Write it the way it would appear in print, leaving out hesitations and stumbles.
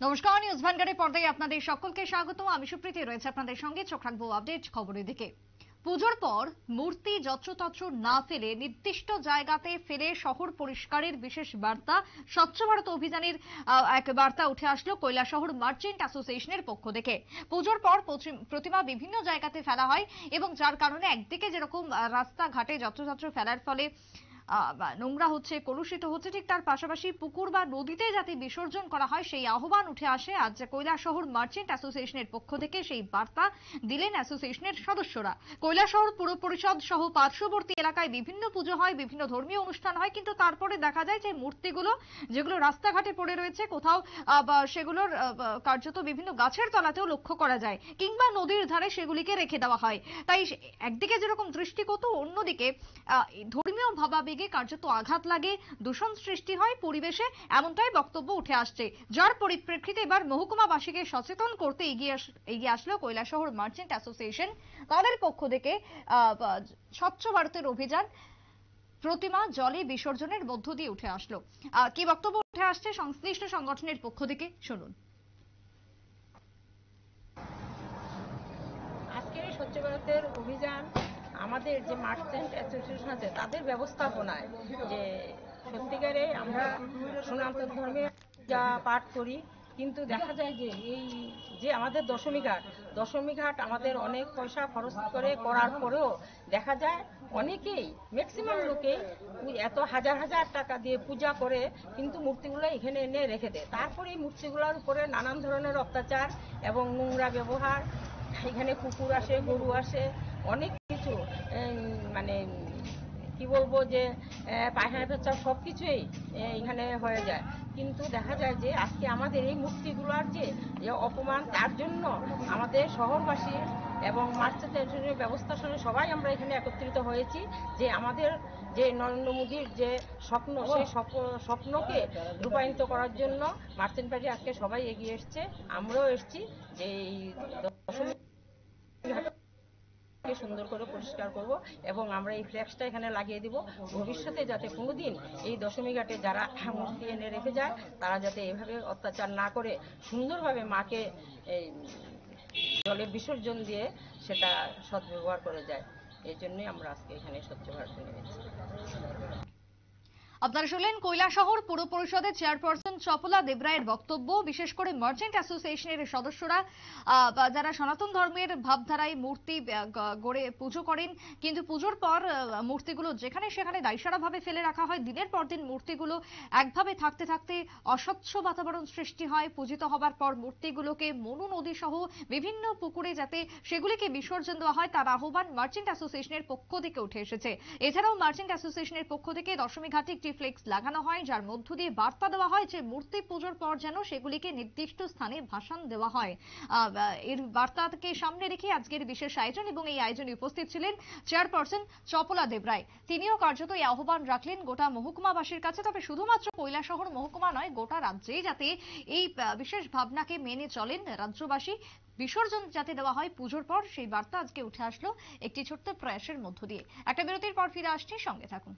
নমস্কার, নিউজ ভান্ডারের পর্দায় আপনাদের সকলকে স্বাগত। আমি সুপ্রীতি রয়েছে আপনাদের সঙ্গে। চোখ রাখবো আপডেট খবরের দিকে। পুজোর পর মূর্তি যত্রতত্র না ফেলে নির্দিষ্ট জায়গাতে ফেলে শহর পরিষ্কারের বিশেষ বার্তা, স্বচ্ছ ভারত অভিযানের এক বার্তা উঠে আসলো কৈলাসহর মার্চেন্ট অ্যাসোসিয়েশনের পক্ষ থেকে। পুজোর পর প্রতিমা বিভিন্ন জায়গাতে ফেলা হয় এবং যার কারণে একদিকে যেরকম রাস্তাঘাটে যত্রতত্র ফেলার ফলে নোংরা হচ্ছে, কলুষিত হচ্ছে, ঠিক তার পাশাপাশি পুকুর বা নদীতে যাতে বিসর্জন করা হয় সেই আহ্বান উঠে আসে। আজ কৈলাসহর মার্চেন্ট অ্যাসোসিয়েশনের পক্ষ থেকে সেই বার্তা দিলেন অ্যাসোসিয়েশনের সদস্যরা। কৈলাসহর পুর পরিষদ সহ পার্শ্ববর্তী এলাকায় বিভিন্ন পুজো হয়, বিভিন্ন ধর্মীয় অনুষ্ঠান হয়, কিন্তু তারপরে দেখা যায় যে মূর্তিগুলো যেগুলো রাস্তাঘাটে পড়ে রয়েছে কোথাও সেগুলোর কার্যত বিভিন্ন গাছের তলাতেও লক্ষ্য করা যায়, কিংবা নদীর ধারে সেগুলিকে রেখে দেওয়া হয়। তাই একদিকে যেরকম দৃষ্টিকটু, অন্যদিকে ধর্মীয় ভাবাবেগে কার্যত আঘাত লাগে, দূষণ সৃষ্টি হয় পরিবেশে, এমনটাই বক্তব্য উঠে আসছে। যার পরিপ্রেক্ষিতে এবার মহকুমাবাসীকে সচেতন করতে এগিয়ে আসলো কৈলাসহর মার্চেন্ট অ্যাসোসিয়েশন। তাদের পক্ষ থেকে স্বচ্ছ ভারতের অভিযান, প্রতিমা জলে বিসর্জনের মধ্য দিয়ে উঠে আসলো। কি বক্তব্য উঠে আসছে সংশ্লিষ্ট সংগঠনের পক্ষ থেকে শুনুন। আজকে স্বচ্ছ ভারতের অভিযান আমাদের যে মার্চেন্ট অ্যাসোসিয়েশন আছে তাদের ব্যবস্থাপনায়, যে সত্যিকারে আমরা সনাতন ধর্মে যা পাঠ করি, কিন্তু দেখা যায় যে এই যে আমাদের দশমী ঘাট আমাদের অনেক পয়সা খরচ করে করার পরেও দেখা যায় অনেকেই, ম্যাক্সিমাম লোকেই এত হাজার হাজার টাকা দিয়ে পূজা করে কিন্তু মূর্তিগুলো এখানে এনে রেখে দেয়। তারপরে এই মূর্তিগুলোর উপরে নানান ধরনের অত্যাচার এবং নোংরা ব্যবহার, এখানে কুকুর আসে, গরু আসে, অনেক কিছু, মানে কি বলবো, যে পায়খানা পেচ্ছাপ সব কিছুই এখানে হয়ে যায়। কিন্তু দেখা যায় যে আজকে আমাদের এই মূর্তিগুলোর যে অপমান, তার জন্য আমাদের শহরবাসী এবং মার্চেন্ট অ্যাসোসিয়েশনের ব্যবস্থাপনা সবাই আমরা এখানে একত্রিত হয়েছি, যে আমাদের যে নরেন্দ্র মোদীর যে স্বপ্ন, সেই স্বপ্নকে রূপায়িত করার জন্য মার্চেন্ট পার্টি আজকে সবাই এগিয়ে এসছে, আমরাও এসছি, যে এই দশমী সুন্দর করে পরিষ্কার করব এবং আমরা এই ফ্ল্যাক্সটা এখানে লাগিয়ে দিব। ভবিষ্যতে যাতে কোনোদিন এই দশমী ঘাটে যারা মূর্তি এনে রেখে যায় তারা যাতে এভাবে অত্যাচার না করে সুন্দরভাবে মাকে জলে বিসর্জন দিয়ে সেটা সদ্ব্যবহার করে যায়। এই জন্যই আমরা আজকে এখানে স্বচ্ছ ভারত নেমেছি। আপনারা শুনলেন কৈলাসহর পুর পরিষদের চেয়ারপারসন চপলা দেবরায়ের বক্তব্য। বিশেষ করে মার্চেন্ট অ্যাসোসিয়েশনের সদস্যরা যারা সনাতন ধর্মের ভাবধারায় মূর্তি গড়ে পুজো করেন, কিন্তু পুজোর পর মূর্তিগুলো যেখানে সেখানে দায়সারাভাবে ফেলে রাখা হয়। দিনের পর দিন মূর্তিগুলো একভাবে থাকতে থাকতে অস্বচ্ছ বাতাবরণ সৃষ্টি হয়। পূজিত হবার পর মূর্তিগুলোকে মনু নদী সহ বিভিন্ন পুকুরে যাতে সেগুলিকে বিসর্জন দেওয়া হয় তার আহ্বান মার্চেন্ট অ্যাসোসিয়েশনের পক্ষ থেকে উঠে এসেছে। এছাড়াও মার্চেন্ট অ্যাসোসিয়েশনের পক্ষ থেকে দশমী ঘাটে একটি ফ্লেক্স লাগানো হয়, যার মধ্য দিয়ে বার্তা দেওয়া হয় যে মূর্তি পুজোর পর যেন সেগুলিকে নির্দিষ্ট স্থানে ভাসান দেওয়া হয়। এর বার্তাকে সামনে রেখে আজকের বিশেষ আয়োজন, এবং এই আয়োজনে উপস্থিত ছিলেন চেয়ারপারসন চপলা দেবরায়। তিনিও কার্যত এই আহ্বান রাখলেন গোটা মহকুমাবাসীর কাছে। তবে শুধুমাত্র কৈলাসহর মহকুমা নয়, গোটা রাজ্যেই যাতে এই বিশেষ ভাবনাকে মেনে চলেন রাজ্যবাসী, বিসর্জন যাতে দেওয়া হয় পুজোর পর, সেই বার্তা আজকে উঠে আসলো একটি ছোট্ট প্রয়াসের মধ্য দিয়ে। একটা বিরতির পর ফিরে আসছি, সঙ্গে থাকুন।